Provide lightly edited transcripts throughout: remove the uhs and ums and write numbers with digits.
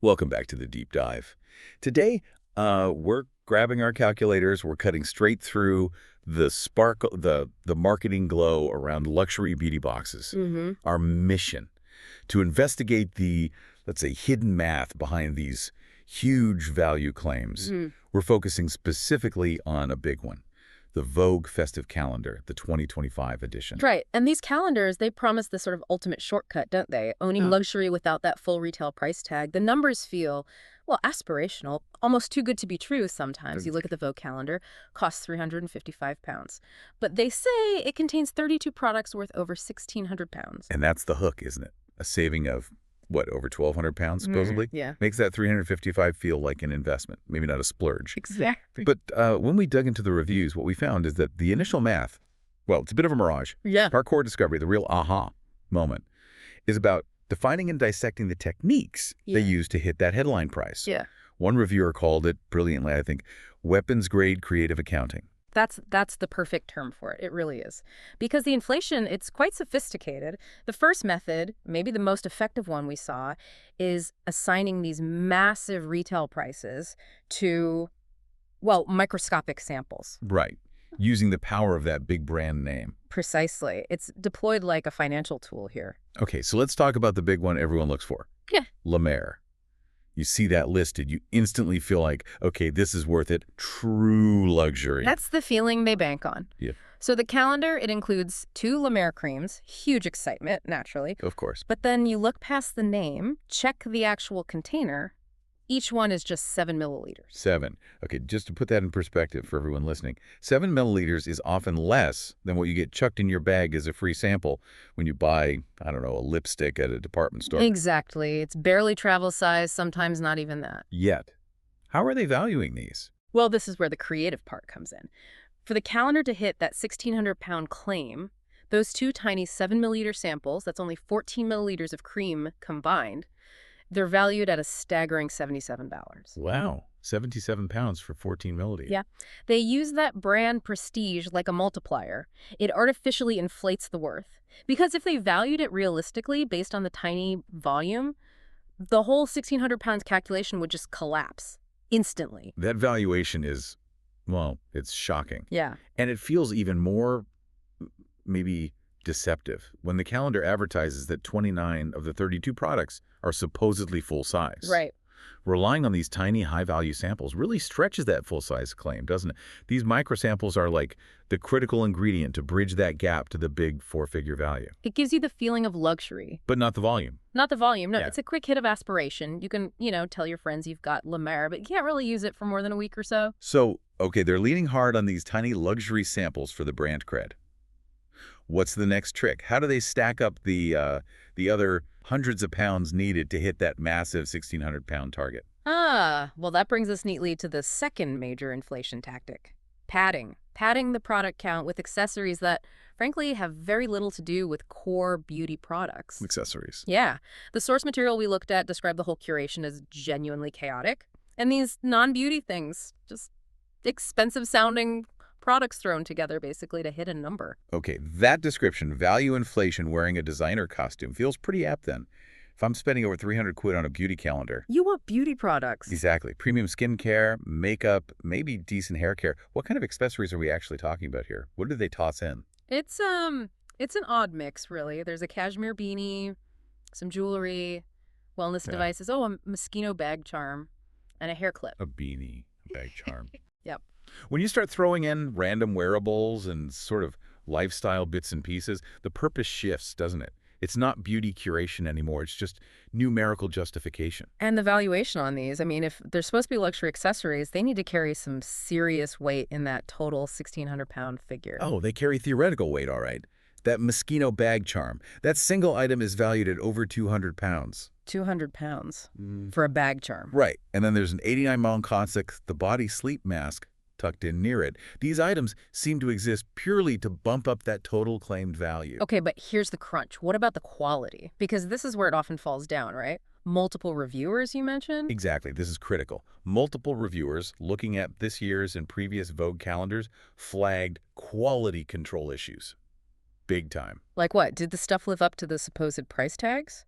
Welcome back to the deep dive. Today, we're grabbing our calculators. We're cutting straight through the sparkle, the marketing glow around luxury beauty boxes. Our mission to investigate the, let's say, hidden math behind these huge value claims. We're focusing specifically on a big one, the Vogue Festive Calendar, the 2025 edition. Right. And these calendars, they promise the sort of ultimate shortcut, don't they? Owning luxury without that full retail price tag. The numbers feel, well, aspirational, almost too good to be true sometimes. You look at the Vogue calendar, costs £355. But they say it contains 32 products worth over £1,600. And that's the hook, isn't it? A saving of, what, over 1,200 pounds, supposedly? Yeah. Makes that 355 feel like an investment, maybe not a splurge. Exactly. But when we dug into the reviews, what we found is that the initial math, well, it's a bit of a mirage. Yeah. Our core discovery, the real aha moment, is about defining and dissecting the techniques they use to hit that headline price. Yeah. One reviewer called it, brilliantly, I think, weapons-grade creative accounting. That's the perfect term for it. It really is. Because the inflation, it's quite sophisticated. The first method, maybe the most effective one we saw, is assigning these massive retail prices to, well, microscopic samples. Right. Using the power of that big brand name. Precisely. It's deployed like a financial tool here. Okay, so let's talk about the big one everyone looks for. Yeah. La Mer. You see that listed, you instantly feel like, okay, this is worth it. True luxury. That's the feeling they bank on. Yeah. So the calendar, it includes 2 La Mer creams, huge excitement, naturally. Of course. But then you look past the name, check the actual container. Each one is just 7 milliliters. 7. Okay, just to put that in perspective for everyone listening, 7 milliliters is often less than what you get chucked in your bag as a free sample when you buy, I don't know, a lipstick at a department store. Exactly. It's barely travel size, sometimes not even that. Yet, how are they valuing these? Well, this is where the creative part comes in. For the calendar to hit that 1,600-pound claim, those 2 tiny 7-milliliter samples, that's only 14 milliliters of cream combined, they're valued at a staggering $77. Wow, 77 pounds for 14 milliliters. Yeah. They use that brand prestige like a multiplier. It artificially inflates the worth. Because if they valued it realistically based on the tiny volume, the whole 1,600 pounds calculation would just collapse instantly. That valuation is, well, it's shocking. Yeah. And it feels even more, maybe, deceptive when the calendar advertises that 29 of the 32 products are supposedly full size. Right. Relying on these tiny, high-value samples really stretches that full-size claim, doesn't it? These microsamples are like the critical ingredient to bridge that gap to the big 4-figure value. It gives you the feeling of luxury. But not the volume. Not the volume. No, Yeah. It's a quick hit of aspiration. You can, tell your friends you've got La Mer, but you can't really use it for more than a week or so. So, okay, they're leaning hard on these tiny luxury samples for the brand cred. What's the next trick? How do they stack up the other hundreds of pounds needed to hit that massive 1,600-pound target? Well, that brings us neatly to the second major inflation tactic, padding. Padding the product count with accessories that, frankly, have very little to do with core beauty products. Accessories. Yeah. The source material we looked at described the whole curation as genuinely chaotic. And these non-beauty things, just expensive-sounding products thrown together, basically, to hit a number. Okay, that description, value inflation wearing a designer costume, feels pretty apt then. If I'm spending over 300 quid on a beauty calendar. You want beauty products. Exactly. Premium skincare, makeup, maybe decent hair care. What kind of accessories are we actually talking about here? What do they toss in? It's an odd mix, really. There's a cashmere beanie, some jewelry, wellness devices, a Moschino bag charm, and a hair clip. A beanie, a bag charm. Yep. When you start throwing in random wearables and sort of lifestyle bits and pieces, the purpose shifts, doesn't it? It's not beauty curation anymore. It's just numerical justification. And the valuation on these, I mean, if they're supposed to be luxury accessories, they need to carry some serious weight in that total 1,600-pound figure. Oh, they carry theoretical weight, all right. That Moschino bag charm, that single item is valued at over 200 pounds. 200 pounds for a bag charm. Right. And then there's an 89-pound concept, the body sleep mask, tucked in near it. These items seem to exist purely to bump up that total claimed value. Okay, but here's the crunch. What about the quality? Because this is where it often falls down, right? Multiple reviewers, you mentioned? Exactly. This is critical. Multiple reviewers looking at this year's and previous Vogue calendars flagged quality control issues. Big time. Like what? Did the stuff live up to the supposed price tags?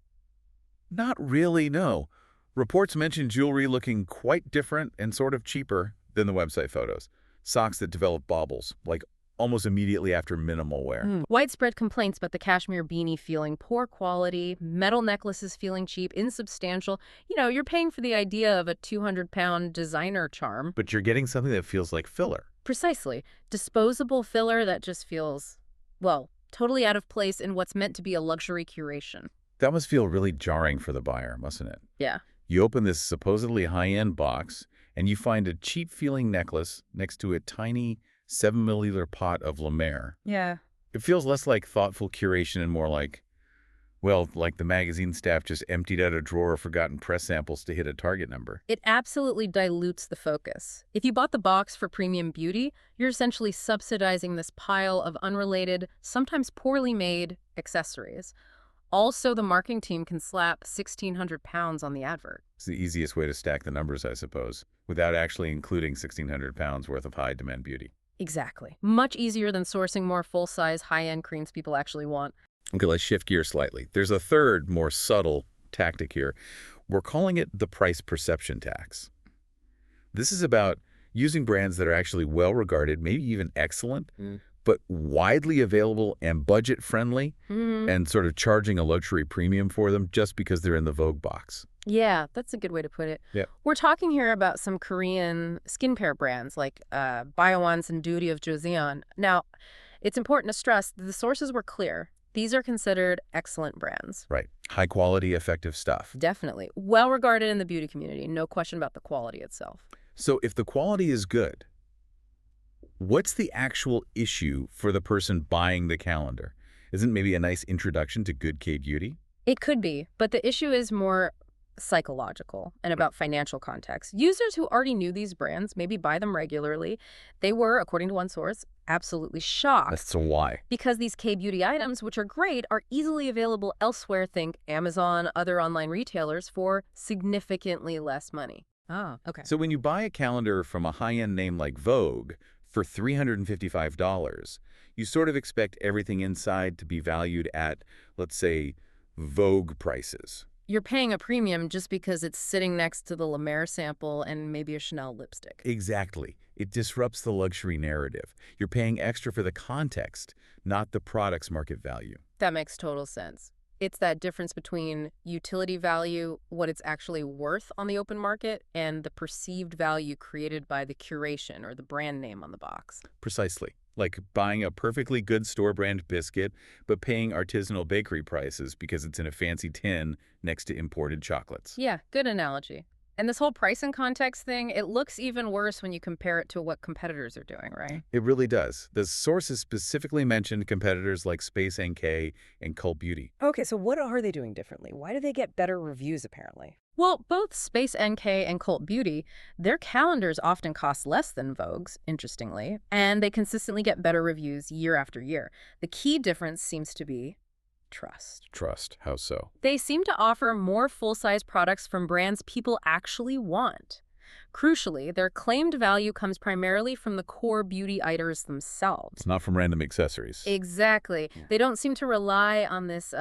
Not really, no. Reports mention jewelry looking quite different and sort of cheaper than the website photos. Socks that develop baubles, like almost immediately after minimal wear. Widespread complaints about the cashmere beanie feeling poor quality, metal necklaces feeling cheap, insubstantial. You're paying for the idea of a 200-pound designer charm. But you're getting something that feels like filler. Precisely. Disposable filler that just feels, well, totally out of place in what's meant to be a luxury curation. That must feel really jarring for the buyer, mustn't it? Yeah. You open this supposedly high-end box, and you find a cheap-feeling necklace next to a tiny 7-milliliter pot of La Mer. Yeah. It feels less like thoughtful curation and more like, well, like the magazine staff just emptied out a drawer of forgotten press samples to hit a target number. It absolutely dilutes the focus. If you bought the box for premium beauty, you're essentially subsidizing this pile of unrelated, sometimes poorly made accessories. Also, the marketing team can slap 1,600 pounds on the advert. It's the easiest way to stack the numbers, I suppose, without actually including 1,600 pounds worth of high-demand beauty. Exactly. Much easier than sourcing more full-size, high-end creams people actually want. Okay, let's shift gears slightly. There's a third, more subtle tactic here. We're calling it the price perception tax. This is about using brands that are actually well-regarded, maybe even excellent, but widely available and budget-friendly, and sort of charging a luxury premium for them just because they're in the Vogue box. Yeah, that's a good way to put it. Yeah. We're talking here about some Korean skincare brands like Biowan's and Duty of Joseon. Now, it's important to stress that the sources were clear. These are considered excellent brands. Right. High-quality, effective stuff. Definitely. Well-regarded in the beauty community. No question about the quality itself. So if the quality is good, what's the actual issue for the person buying the calendar? Isn't maybe a nice introduction to good K-beauty? It could be, but the issue is more psychological and about financial context. Users who already knew these brands, maybe buy them regularly, they were, according to one source, absolutely shocked. That's so why. Because these K-beauty items, which are great, are easily available elsewhere, think Amazon, other online retailers, for significantly less money. Oh, okay. So when you buy a calendar from a high-end name like Vogue for $355, you sort of expect everything inside to be valued at, let's say, Vogue prices. You're paying a premium just because it's sitting next to the La Mer sample and maybe a Chanel lipstick. Exactly. It disrupts the luxury narrative. You're paying extra for the context, not the product's market value. That makes total sense. It's that difference between utility value, what it's actually worth on the open market, and the perceived value created by the curation or the brand name on the box. Precisely. Like buying a perfectly good store-brand biscuit, but paying artisanal bakery prices because it's in a fancy tin next to imported chocolates. Yeah, good analogy. And this whole price and context thing, it looks even worse when you compare it to what competitors are doing, right? It really does. The sources specifically mentioned competitors like Space NK and Cult Beauty. Okay, so what are they doing differently? Why do they get better reviews, apparently? Well, both Space NK and Cult Beauty, their calendars often cost less than Vogue's, interestingly, and they consistently get better reviews year after year. The key difference seems to be trust. Trust. How so? They seem to offer more full-size products from brands people actually want. Crucially, their claimed value comes primarily from the core beauty items themselves. It's not from random accessories. Exactly. Yeah. They don't seem to rely on this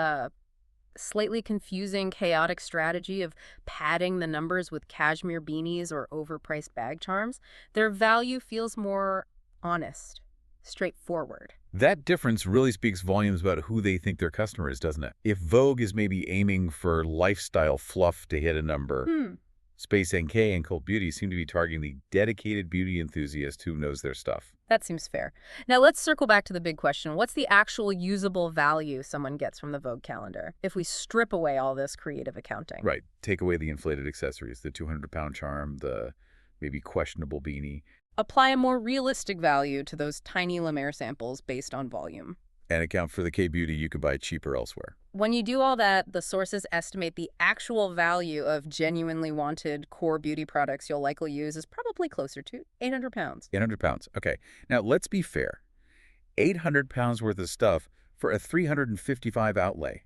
slightly confusing, chaotic strategy of padding the numbers with cashmere beanies or overpriced bag charms. Their value feels more honest, straightforward. That difference really speaks volumes about who they think their customer is, doesn't it? If Vogue is maybe aiming for lifestyle fluff to hit a number, Space NK and Cult Beauty seem to be targeting the dedicated beauty enthusiast who knows their stuff. That seems fair. Now let's circle back to the big question. What's the actual usable value someone gets from the Vogue calendar if we strip away all this creative accounting? Right. Take away the inflated accessories, the 200-pound charm, the maybe questionable beanie. Apply a more realistic value to those tiny La Mer samples based on volume. And account for the K-beauty you could buy cheaper elsewhere. When you do all that, the sources estimate the actual value of genuinely wanted core beauty products you'll likely use is probably closer to 800 pounds. 800 pounds. Okay. Now, let's be fair. 800 pounds worth of stuff for a 355 outlay.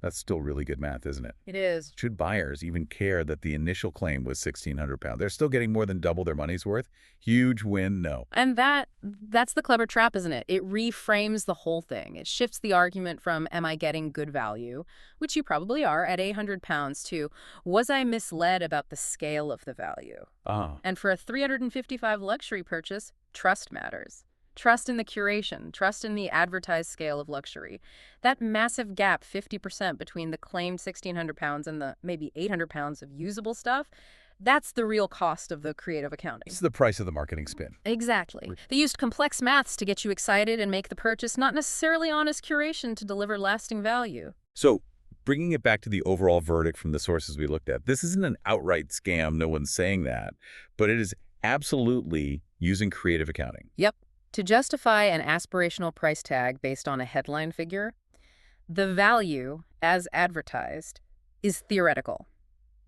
That's still really good math, isn't it? It is. Should buyers even care that the initial claim was £1,600? They're still getting more than double their money's worth? Huge win, no. And that's the clever trap, isn't it? It reframes the whole thing. It shifts the argument from, am I getting good value, which you probably are at £800, to, was I misled about the scale of the value? Ah, And for a $355 luxury purchase, trust matters. Trust in the curation, trust in the advertised scale of luxury. That massive gap, 50% between the claimed £1,600 and the maybe £800 of usable stuff, that's the real cost of the creative accounting. it's the price of the marketing spin. Exactly. They used complex maths to get you excited and make the purchase, not necessarily honest curation to deliver lasting value. So, bringing it back to the overall verdict from the sources we looked at, this isn't an outright scam, no one's saying that, but it is absolutely using creative accounting. Yep. To justify an aspirational price tag based on a headline figure, the value, as advertised, is theoretical,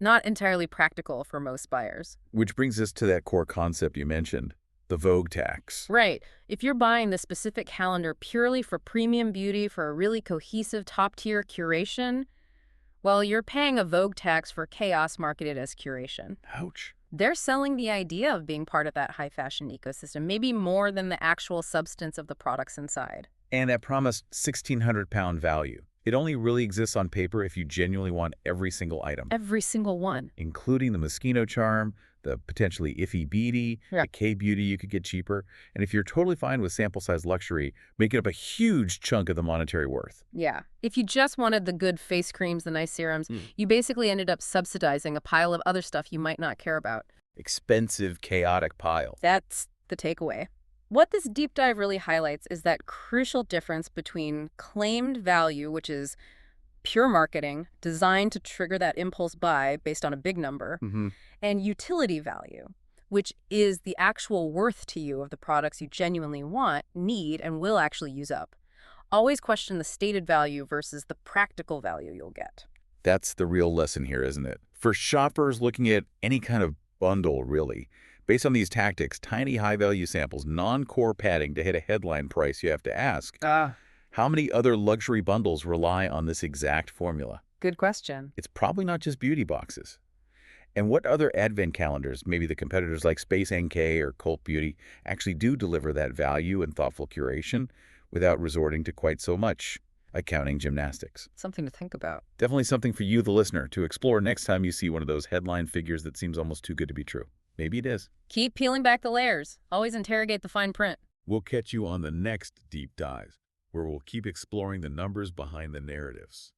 not entirely practical for most buyers. Which brings us to that core concept you mentioned, the VOGUE tax. Right. If you're buying the specific calendar purely for premium beauty, for a really cohesive top-tier curation, well, you're paying a VOGUE tax for chaos marketed as curation. Ouch. They're selling the idea of being part of that high-fashion ecosystem, maybe more than the actual substance of the products inside. And that promised £1,600 value. It only really exists on paper if you genuinely want every single item, Every single one. including the Moschino charm, the potentially iffy beadie, Yeah. the K-beauty you could get cheaper. And if you're totally fine with sample-size luxury, making up a huge chunk of the monetary worth. Yeah. If you just wanted the good face creams, the nice serums, you basically ended up subsidizing a pile of other stuff you might not care about. Expensive, chaotic pile. That's the takeaway. What this deep dive really highlights is that crucial difference between claimed value, which is pure marketing, designed to trigger that impulse buy based on a big number, and utility value, which is the actual worth to you of the products you genuinely want, need, and will actually use up. Always question the stated value versus the practical value you'll get. That's the real lesson here, isn't it? For shoppers looking at any kind of bundle, really, based on these tactics, tiny high-value samples, non-core padding to hit a headline price, you have to ask, how many other luxury bundles rely on this exact formula? Good question. It's probably not just beauty boxes. And what other advent calendars, maybe the competitors like Space NK or Cult Beauty, actually do deliver that value and thoughtful curation without resorting to quite so much accounting gymnastics? Something to think about. Definitely something for you, the listener, to explore next time you see one of those headline figures that seems almost too good to be true. Maybe it is. Keep peeling back the layers. Always interrogate the fine print. We'll catch you on the next deep dive, where we'll keep exploring the numbers behind the narratives.